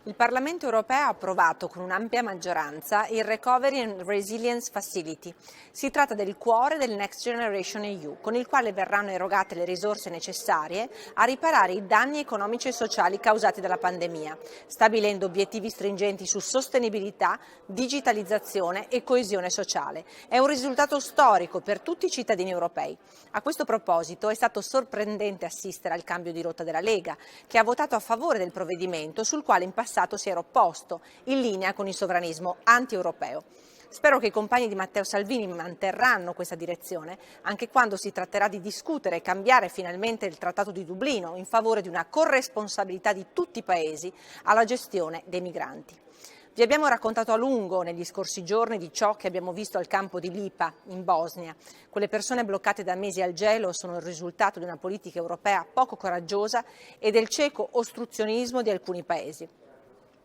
Il Parlamento europeo ha approvato con un'ampia maggioranza il Recovery and Resilience Facility. Si tratta del cuore del Next Generation EU, con il quale verranno erogate le risorse necessarie a riparare i danni economici e sociali causati dalla pandemia, stabilendo obiettivi stringenti su sostenibilità, digitalizzazione e coesione sociale. È un risultato storico per tutti i cittadini europei. A questo proposito è stato sorprendente assistere al cambio di rotta della Lega, che ha votato a favore del provvedimento sul quale in passato si era opposto, in linea con il sovranismo anti-europeo. Spero che i compagni di Matteo Salvini manterranno questa direzione, anche quando si tratterà di discutere e cambiare finalmente il Trattato di Dublino in favore di una corresponsabilità di tutti i Paesi alla gestione dei migranti. Vi abbiamo raccontato a lungo negli scorsi giorni di ciò che abbiamo visto al campo di Lipa, in Bosnia. Quelle persone bloccate da mesi al gelo sono il risultato di una politica europea poco coraggiosa e del cieco ostruzionismo di alcuni Paesi.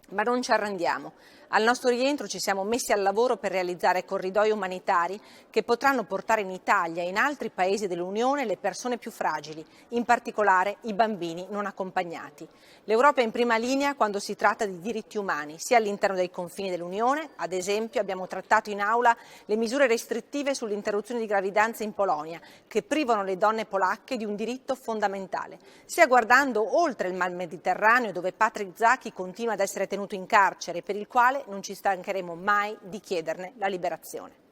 Ma non ci arrendiamo. Al nostro rientro ci siamo messi al lavoro per realizzare corridoi umanitari che potranno portare in Italia e in altri paesi dell'Unione le persone più fragili, in particolare i bambini non accompagnati. L'Europa è in prima linea quando si tratta di diritti umani, sia all'interno dei confini dell'Unione, ad esempio abbiamo trattato in aula le misure restrittive sull'interruzione di gravidanza in Polonia, che privano le donne polacche di un diritto fondamentale, sia guardando oltre il Mar Mediterraneo, dove Patrick Zaki continua ad essere tenuto in carcere, per il quale non ci stancheremo mai di chiederne la liberazione.